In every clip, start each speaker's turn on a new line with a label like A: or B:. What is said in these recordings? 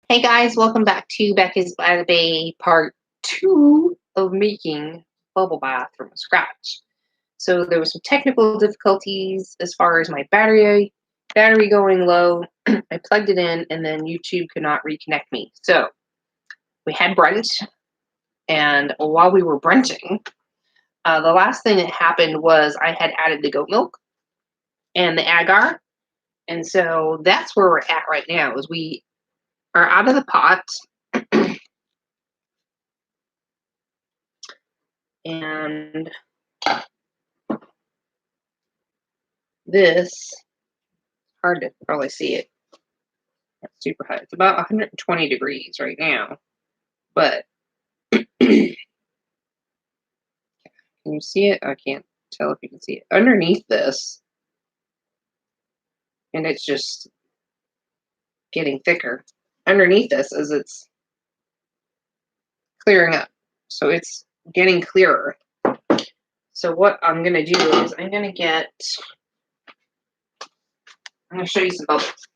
A: Hey guys, welcome back to Beccas by the Bay, part two of making bubble bath from scratch. So there was some technical difficulties as far as my battery going low. I plugged it in and then YouTube could not reconnect me. So we had brunch, and while we were brunching, the last thing that happened was I had added the goat milk and the agar, and so that's where we're at right now. Is we are out of the pot. And this, hard to probably see it. It's super hot. It's about 120 degrees right now. But can you see it? I can't tell if you can see it. Underneath this, and it's just getting thicker. Underneath this is it's clearing up. So it's getting clearer. So what I'm gonna do is I'm gonna show you some bubbles.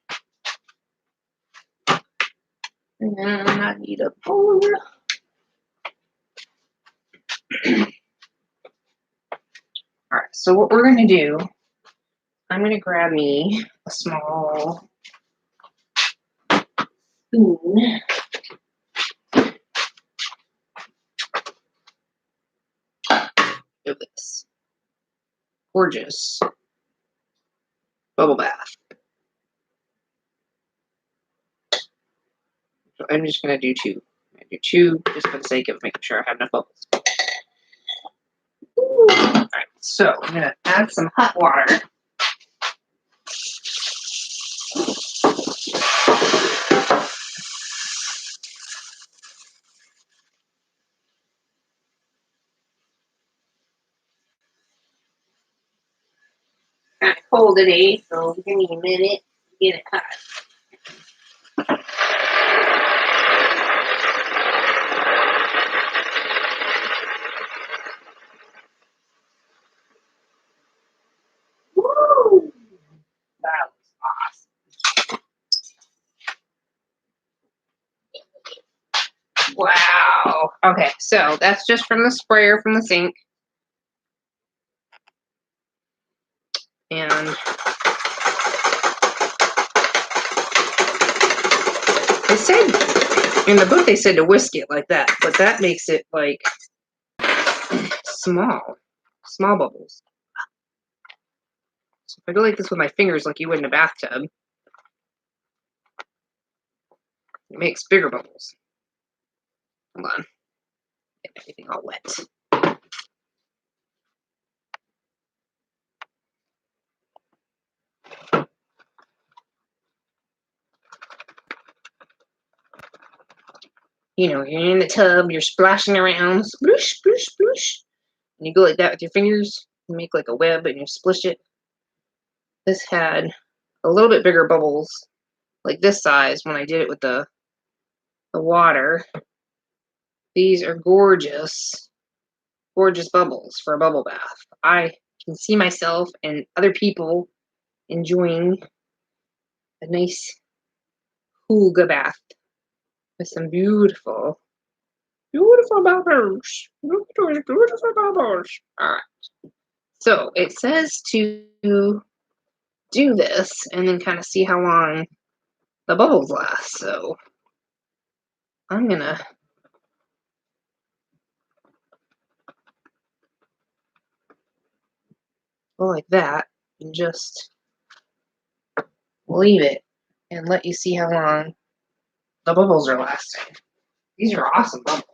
A: And I need a bowl. Alright, so what we're gonna do, I'm gonna grab me a small spoon. Of this gorgeous bubble bath. So I'm just going to do two. I do two just for the sake of making sure I have enough bubbles. Alright, so I'm going to add some hot water. Kind of cold today, so give me a minute to get it hot. Woo! That was awesome. Wow. Okay, so that's just from the sprayer from the sink. And they said in the book they said to whisk it like that, but that makes it like small bubbles. So if I go like this with my fingers like you would in a bathtub, it makes bigger bubbles. Hold on. Get everything all wet. You know, you're in the tub, you're splashing around, sploosh, sploosh, sploosh. And you go like that with your fingers, you make like a web and you splish it. This had a little bit bigger bubbles, like this size when I did it with the water. These are gorgeous, gorgeous bubbles for a bubble bath. I can see myself and other people enjoying a nice hooga bath with some beautiful bubbles. Beautiful bubbles. All right. So it says to do this and then kind of see how long the bubbles last. So I'm gonna go like that and just leave it and let you see how long the bubbles are lasting. These are awesome bubbles.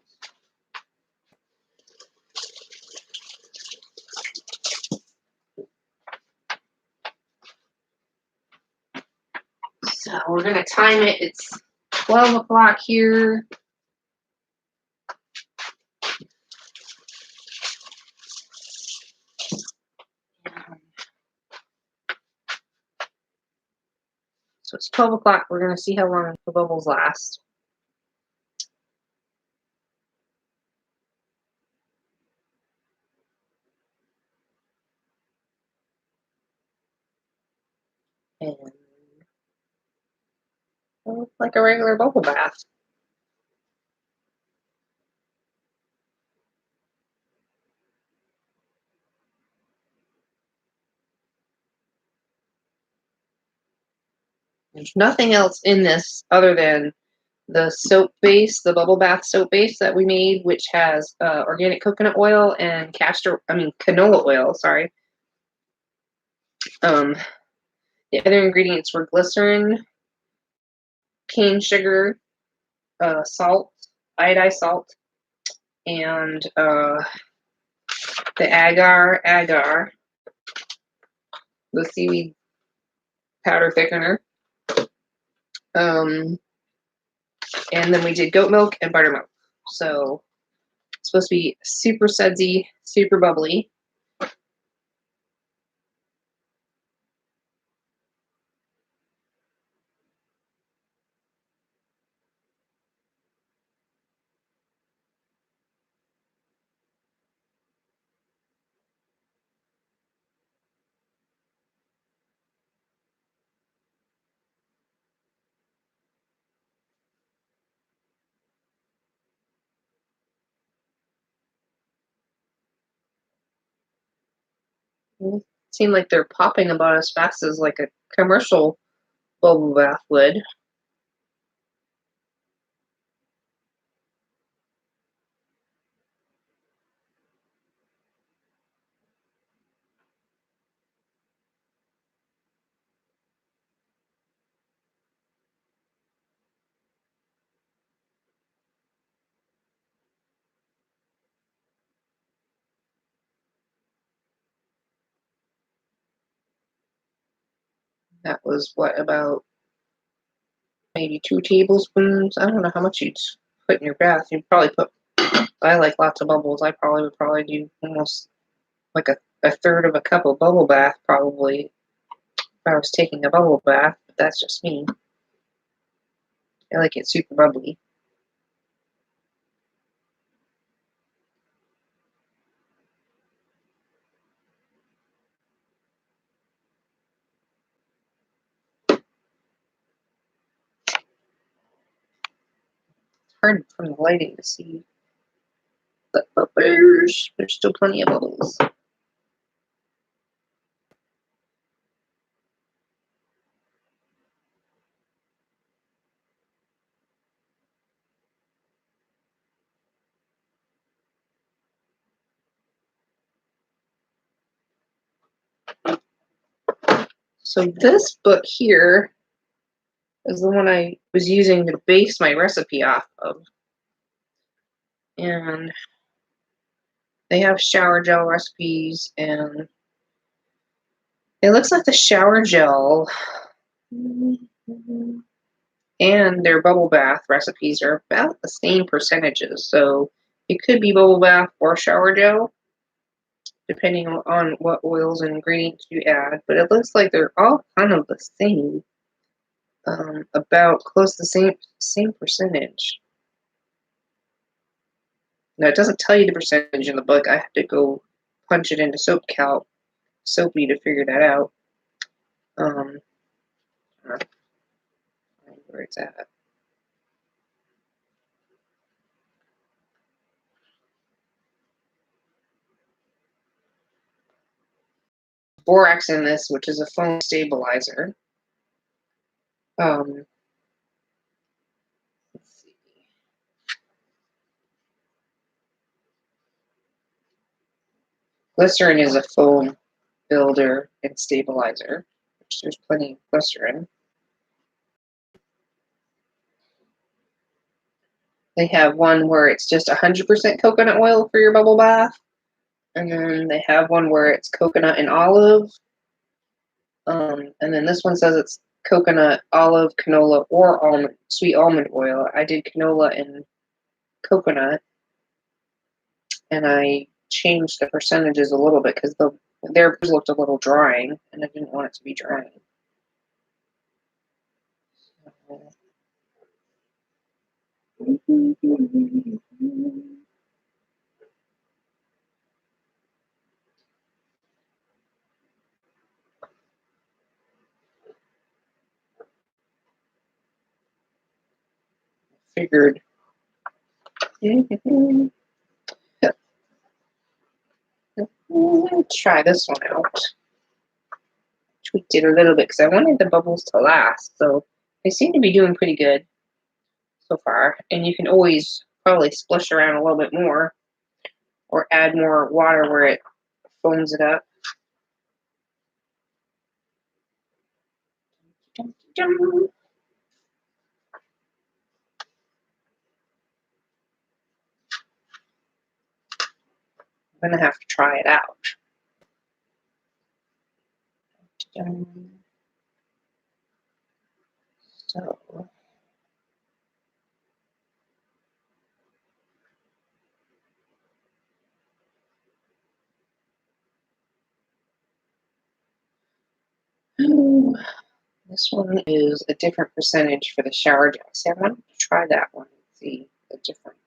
A: So we're gonna time it. It's 12 o'clock here. So it's 12 o'clock. We're gonna see how long the bubbles last. And like a regular bubble bath. There's nothing else in this other than the soap base, the bubble bath soap base that we made, which has organic coconut oil and canola oil. Sorry. Um, the other ingredients were glycerin, cane sugar, salt, iodized salt, and the agar, the seaweed powder thickener. Um, and then we did goat milk and buttermilk. So it's supposed to be super sudsy, super bubbly. It seemed like they're popping about as fast as like a commercial bubble bath would. That was what, about maybe 2 tablespoons? I don't know how much you'd put in your bath. You'd probably put, I like lots of bubbles. I probably would do almost like a third of a cup of bubble bath probably if I was taking a bubble bath, but that's just me. I like it super bubbly. It's hard from the lighting to see the bubbles. There's still plenty of bubbles. So this book here is the one I was using to base my recipe off of. And they have shower gel recipes, and it looks like the shower gel and their bubble bath recipes are about the same percentages. So it could be bubble bath or shower gel, depending on what oils and ingredients you add. But it looks like they're all kind of the same, about close to the same percentage. Now, it doesn't tell you the percentage in the book. I have to go punch it into Soapy to figure that out. Where it's at. Borax in this, which is a foam stabilizer. Let's see. Glycerin is a foam builder and stabilizer, which there's plenty of glycerin. They have one where it's just 100% coconut oil for your bubble bath. And then they have one where it's coconut and olive. And then this one says it's coconut, olive, canola, or sweet almond oil. I did canola and coconut. And I changed the percentages a little bit because theirs looked a little drying, and I didn't want it to be drying. figured. Let's try this one out. Tweaked it a little bit because I wanted the bubbles to last. So they seem to be doing pretty good so far. And you can always probably splish around a little bit more or add more water where it foams it up. I'm gonna have to try it out. So this one is a different percentage for the shower gel. See, I want to try that one and see the difference.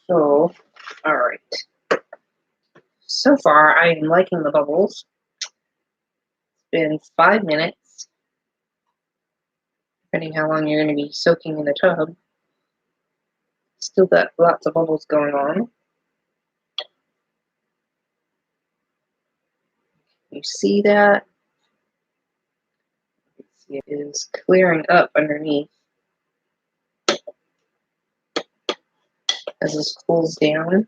A: So, all right. So far, I am liking the bubbles. It's been 5 minutes, depending how long you're going to be soaking in the tub. Still got lots of bubbles going on. You see that? It is clearing up underneath as this cools down.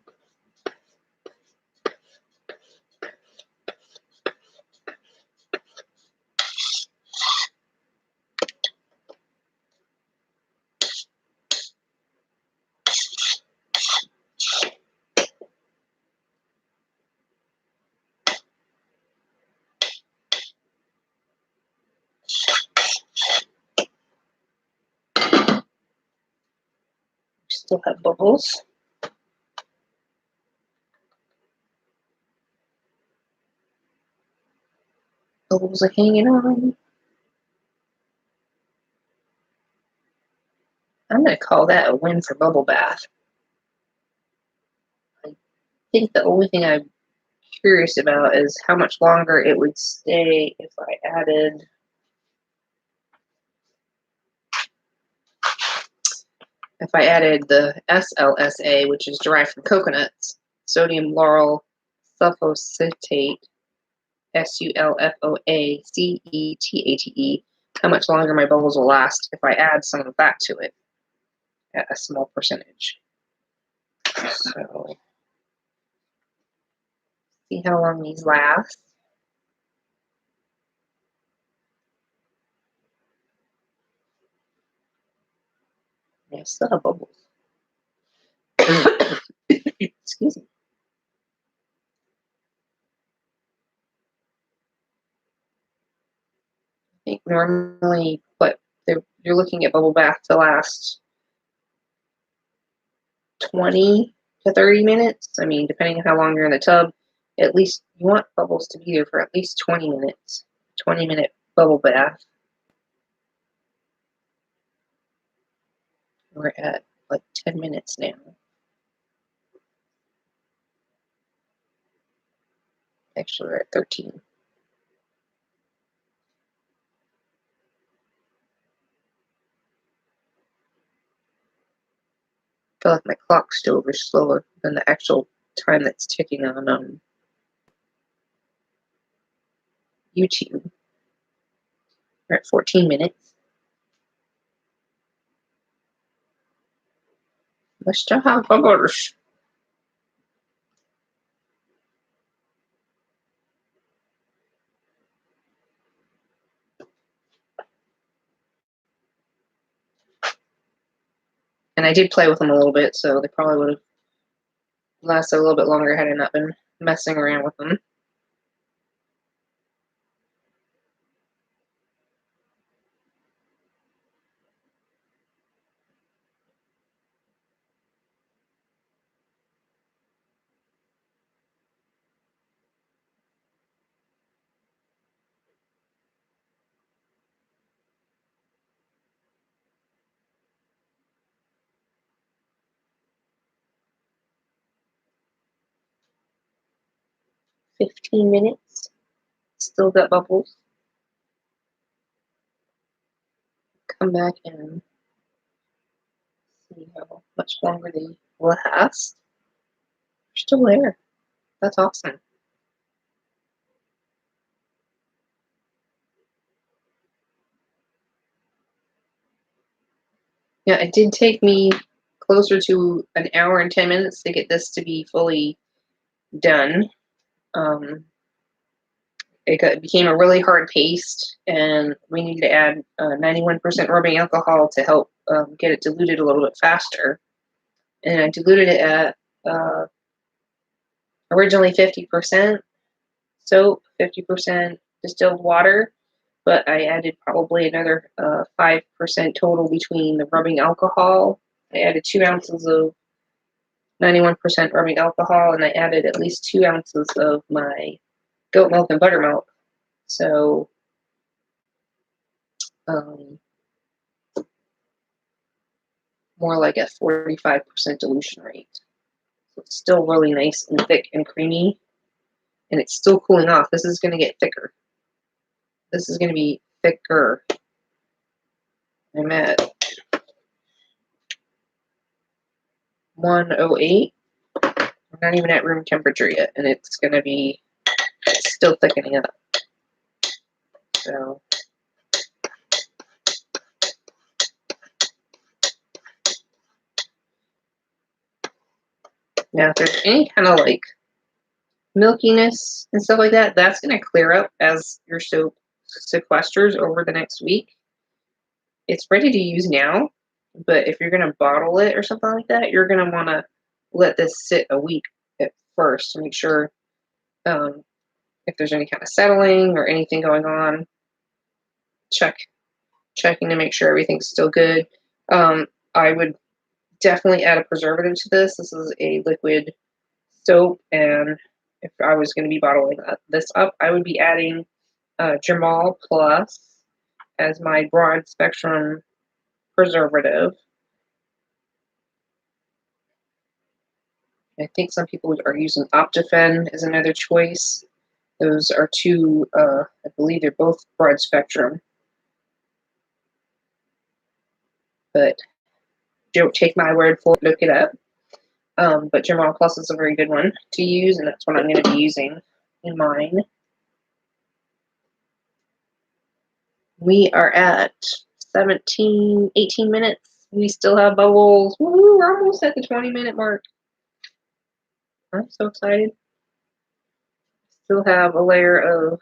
A: Still have bubbles. Bubbles are hanging on. I'm going to call that a win for bubble bath. I think the only thing I'm curious about is how much longer it would stay if I added the SLSA, which is derived from coconuts, sodium lauryl sulfoacetate, SULFOACETATE, how much longer my bubbles will last if I add some of that to it at a small percentage. So, see how long these last. I still have bubbles. Excuse me. I think normally you're looking at bubble bath to last 20 to 30 minutes. I mean, depending on how long you're in the tub, at least you want bubbles to be there for at least 20 minutes. 20-minute bubble bath. We're at like 10 minutes now. Actually, we're at 13. I feel like my clock still is slower than the actual time that's ticking on YouTube. We're at 14 minutes. Let's still have bubbles. And I did play with them a little bit, so they probably would have lasted a little bit longer had I not been messing around with them. 15 minutes. Still got bubbles. Come back and see how much longer they last. They're still there. That's awesome. Yeah, it did take me closer to an hour and 10 minutes to get this to be fully done. Um, it became a really hard paste, and we needed to add 91% rubbing alcohol to help get it diluted a little bit faster. And I diluted it at uh, originally 50% soap, 50% distilled water, but I added probably another 5% total between the rubbing alcohol. I added 2 ounces of 91% rubbing alcohol, and I added at least 2 ounces of my goat milk and buttermilk. So um, more like a 45% dilution rate. So it's still really nice and thick and creamy, and it's still cooling off. This is going to get thicker. This is going to be thicker. I'm at 108. We're not even at room temperature yet, and it's going to be still thickening up. So now if there's any kind of like milkiness and stuff like that, that's going to clear up as your soap sequesters over the next week. It's ready to use now, but if you're going to bottle it or something like that, you're going to want to let this sit a week at first to make sure if there's any kind of settling or anything going on. Checking to make sure everything's still good. I would definitely add a preservative to this. This is a liquid soap, and if I was going to be bottling this up, I would be adding Jamal Plus as my broad spectrum preservative. I think some people are using Optifen as another choice. Those are two, I believe they're both broad spectrum. But don't take my word for it, look it up. But Jamal Plus is a very good one to use, and that's what I'm going to be using in mine. We are at 18 minutes. We still have bubbles. Woo, we're almost at the 20-minute mark. I'm so excited. Still have a layer of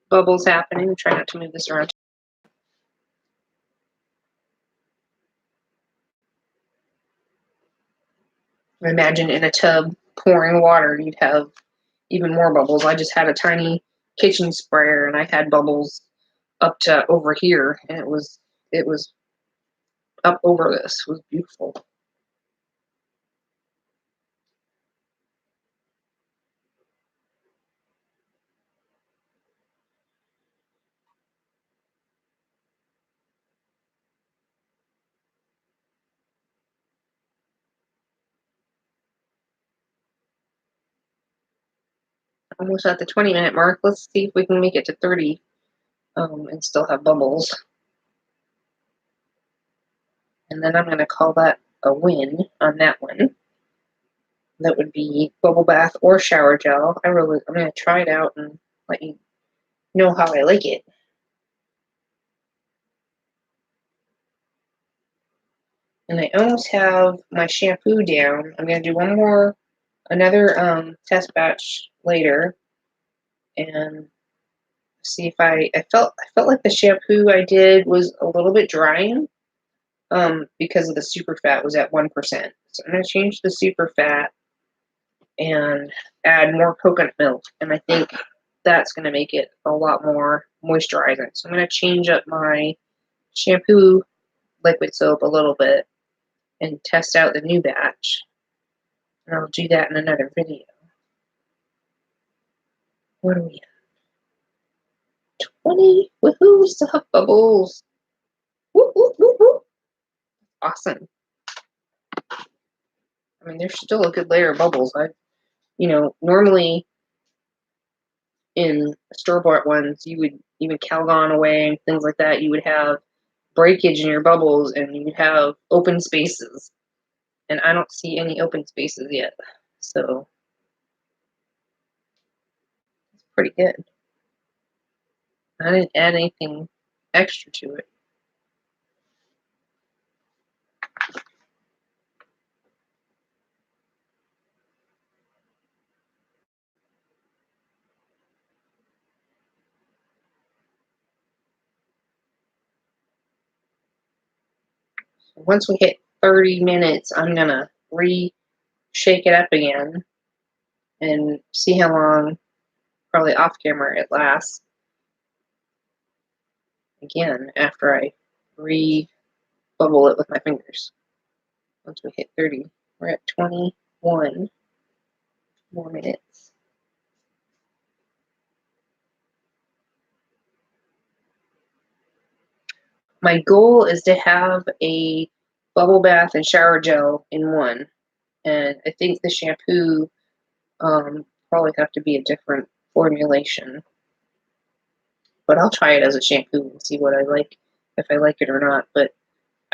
A: bubbles happening. Try not to move this around. Imagine in a tub pouring water, you'd have even more bubbles. I just had a tiny kitchen sprayer, and I had bubbles up to over here, and it was up over this. It was beautiful. Almost at the 20-minute mark. Let's see if we can make it to 30 and still have bubbles. And then I'm going to call that a win on that one. That would be bubble bath or shower gel. I'm going to try it out and let you know how I like it. And I almost have my shampoo down. I'm going to do another test batch later, and see if I felt like the shampoo I did was a little bit drying because of the super fat was at 1%. So I'm going to change the super fat and add more coconut milk, and I think that's going to make it a lot more moisturizing. So I'm going to change up my shampoo liquid soap a little bit and test out the new batch, and I'll do that in another video. What are we at? 20? Woohoo! We still have bubbles. Woo, woo, woo, woo. Awesome. I mean, there's still a good layer of bubbles. Normally in store-bought ones, you would even Calgon away and things like that, you would have breakage in your bubbles and you'd have open spaces. And I don't see any open spaces yet. So it's pretty good. I didn't add anything extra to it. So once we hit 30 minutes, I'm gonna shake it up again and see how long, probably off camera, it lasts. Again, after I re-bubble it with my fingers. Once we hit 30, we're at 21 more minutes. My goal is to have a bubble bath and shower gel in one. And I think the shampoo probably have to be a different formulation. But I'll try it as a shampoo and see what I like, if I like it or not. But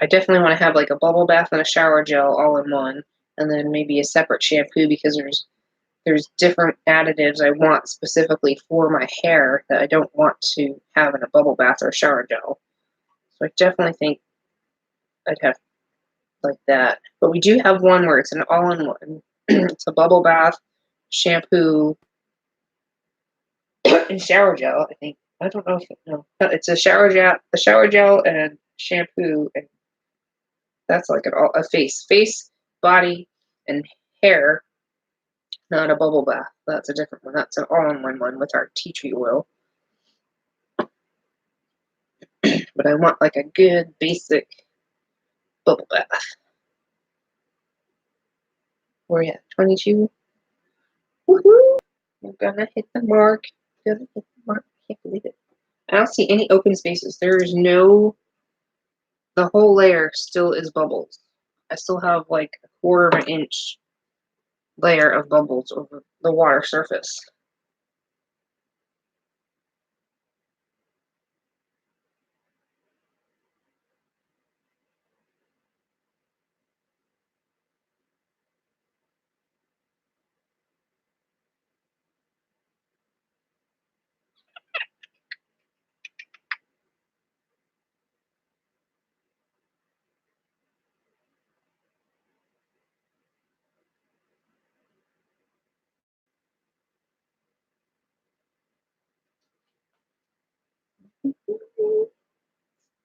A: I definitely want to have like a bubble bath and a shower gel all in one, and then maybe a separate shampoo because there's different additives I want specifically for my hair that I don't want to have in a bubble bath or shower gel. So I definitely think I'd have like that. But we do have one where it's an all-in-one. It's a bubble bath, shampoo, and shower gel. I think I don't know if no, it's a shower gel and shampoo, and that's like a face, body, and hair. Not a bubble bath. That's a different one. That's an all-in-one one with our tea tree oil. But I want like a good basic bubble bath. Where you at? 22? Woohoo! We're gonna hit the mark. Gonna hit the mark. Can't believe it. I don't see any open spaces. There is no, the whole layer still is bubbles. I still have like a quarter of an inch layer of bubbles over the water surface.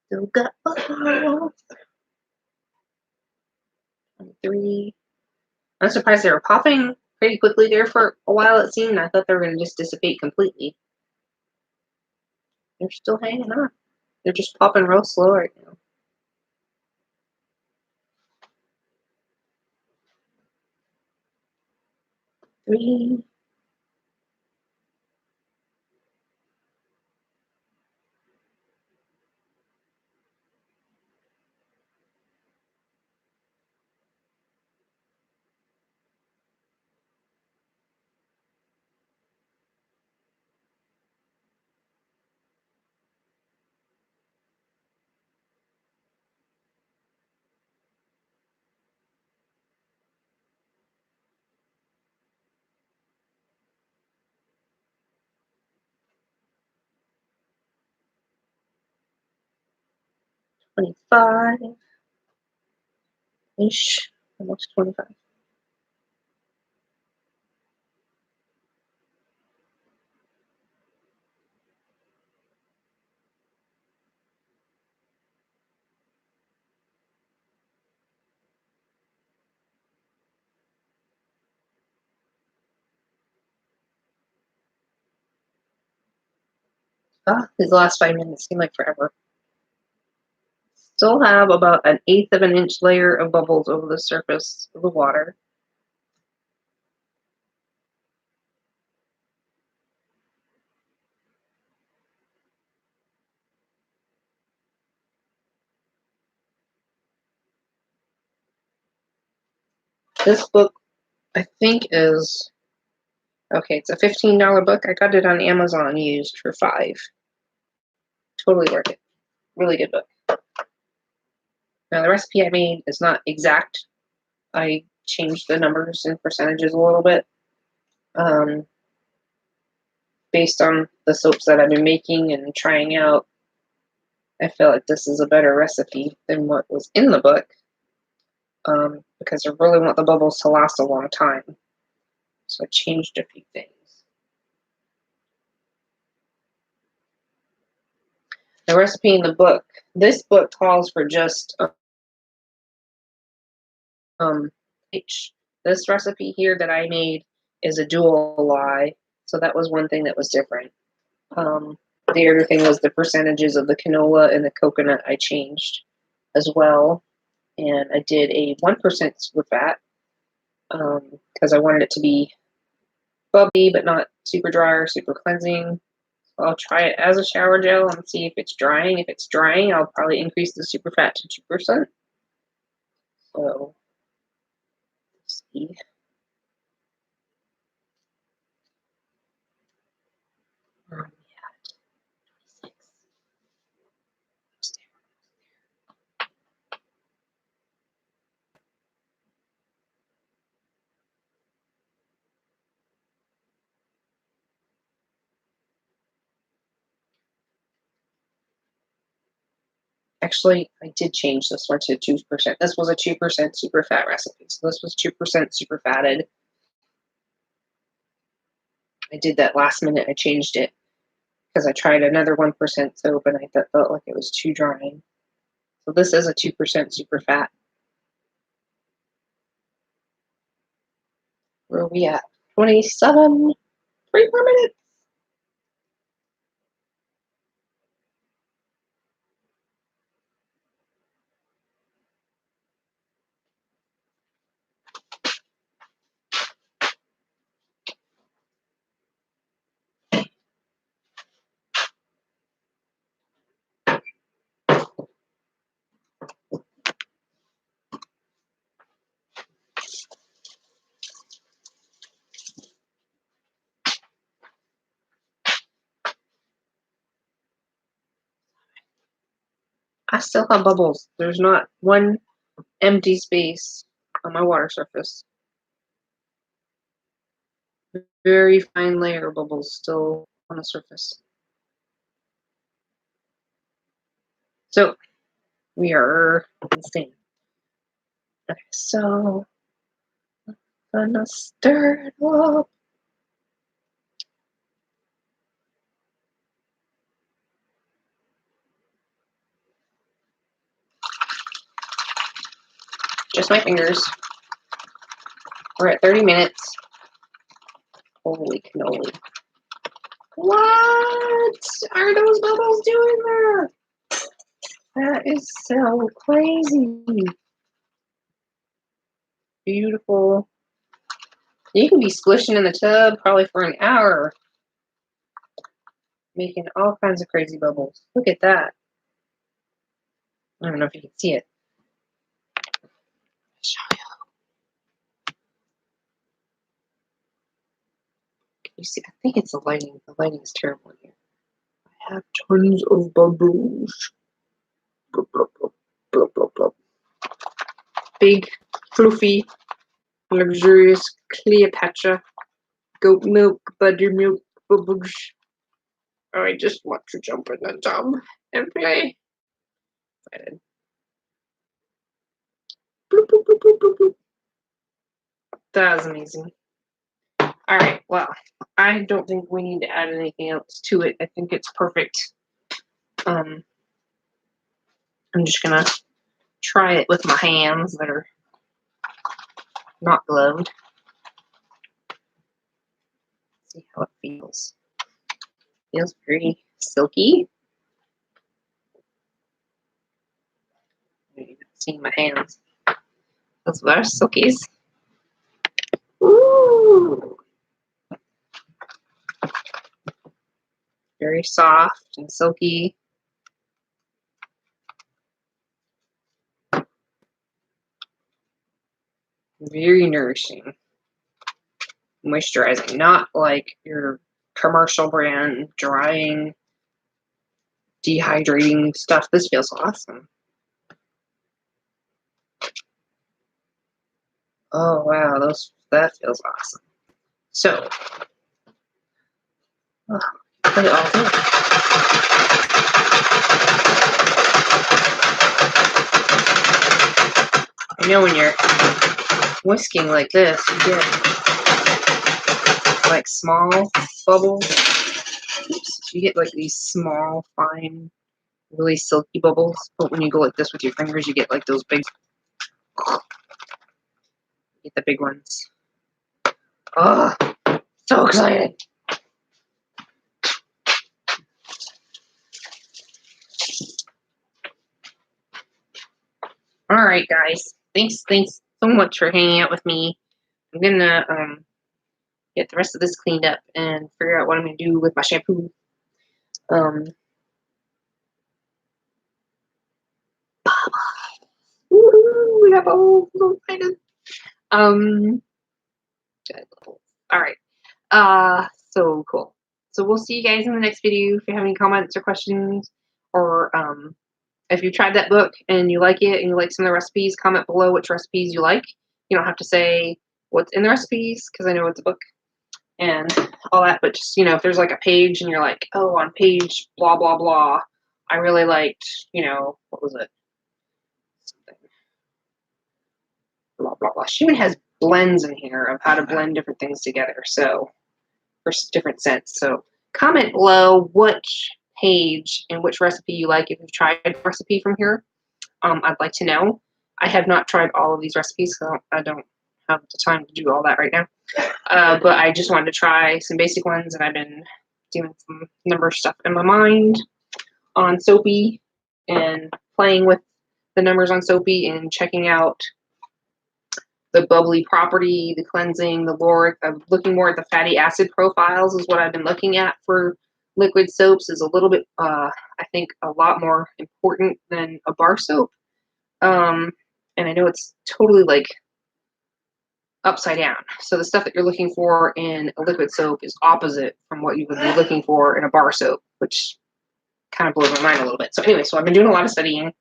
A: Still got bubbles. 23. I'm surprised they were popping pretty quickly there for a while, it seemed. I thought they were going to just dissipate completely. They're still hanging on. They're just popping real slow right now. 3. 25-ish. Almost 25. Ah, these last 5 minutes seem like forever. Still have about an eighth of an inch layer of bubbles over the surface of the water. This book, I think, is Okay, it's a $15 book. I got it on Amazon used for $5. Totally worth it. Really good book. Now the recipe I made is not exact. I changed the numbers and percentages a little bit based on the soaps that I've been making and trying out. I feel like this is a better recipe than what was in the book because I really want the bubbles to last a long time. So I changed a few things. The recipe in the book, this book calls for just this recipe here that I made is a dual lye, so that was one thing that was different. The other thing was the percentages of the canola and the coconut I changed as well, and I did a 1% super fat because I wanted it to be bubbly but not super dry or super cleansing. So I'll try it as a shower gel and see if it's drying. If it's drying, I'll probably increase the super fat to 2%. So let's see. Actually, I did change this one to 2%. This was a 2% super fat recipe. So this was 2% super fatted. I did that last minute. I changed it because I tried another 1% soap and I felt like it was too drying. So this is a 2% super fat. Where are we at? 27, 3 more minutes. I still have bubbles. There's not one empty space on my water surface. Very fine layer of bubbles still on the surface. So we are insane. Okay, so I'm gonna stir it up. Just my fingers. We're at 30 minutes. Holy cannoli. What are those bubbles doing there? That is so crazy. Beautiful. You can be splishing in the tub probably for an hour, making all kinds of crazy bubbles. Look at that. I don't know if you can see it. I'll show you. Can you see? I think it's the lighting. The lighting is terrible in here. I have tons of bubbles. Blub, blub, blub, blub, blub, blub. Big, fluffy, luxurious Cleopatra goat milk, buttermilk bubbles. I just want to jump in the tub and play. Excited. Bloop, bloop, bloop, bloop, bloop, bloop. That was amazing. All right, well, I don't think we need to add anything else to it. I think it's perfect. I'm just gonna try it with my hands that are not gloved. See how it feels. Feels pretty silky. See my hands. Those are silkies. Ooh. Very soft and silky. Very nourishing. moisturizing, not like your commercial brand drying, dehydrating stuff. This feels awesome. Oh wow, that feels awesome. So, put it all through. I know when you're whisking like this, you get like small bubbles. Oops. You get like these small, fine, really silky bubbles. But when you go like this with your fingers, you get like those big, you get the big ones. Oh, so excited. All right, guys. Thanks so much for hanging out with me. I'm gonna get the rest of this cleaned up and figure out what I'm gonna do with my shampoo. Woohoo! We got bubbles. So excited. All right. So cool. So we'll see you guys in the next video. If you have any comments or questions, or if you tried that book and you like it and you like some of the recipes, comment below which recipes you like. You don't have to say what's in the recipes because I know it's a book and all that, but just, if there's like a page and you're like, oh, on page blah, blah, blah, I really liked, what was it? Something. Blah, blah, blah. She even has blends in here of how to blend different things together. So, for different scents. So comment below which page and which recipe you like if you've tried a recipe from here. I'd like to know. I have not tried all of these recipes, so I don't have the time to do all that right now. But I just wanted to try some basic ones, and I've been doing some number stuff in my mind on Soapy and playing with the numbers on Soapy and checking out the bubbly property, the cleansing, the lauric. I'm looking more at the fatty acid profiles is what I've been looking at for liquid soaps. Is a little bit, I think, a lot more important than a bar soap. And I know it's totally like upside down. So the stuff that you're looking for in a liquid soap is opposite from what you would be looking for in a bar soap, which kind of blows my mind a little bit. So anyway, so I've been doing a lot of studying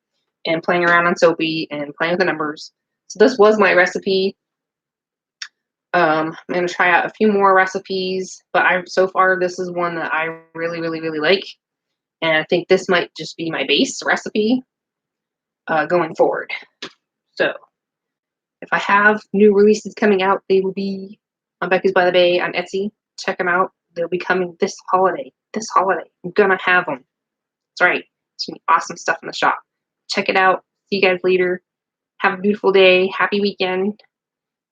A: and playing around on Soapy and playing with the numbers. So this was my recipe. I'm going to try out a few more recipes, but so far this is one that I really, really, really like. And I think this might just be my base recipe going forward. So if I have new releases coming out, they will be on Beccas By The Bay on Etsy. Check them out. They'll be coming this holiday. This holiday. I'm going to have them. That's right. It's going to be awesome stuff in the shop. Check it out. See you guys later. Have a beautiful day. Happy weekend.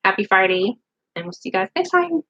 A: Happy Friday. And we'll see you guys next time.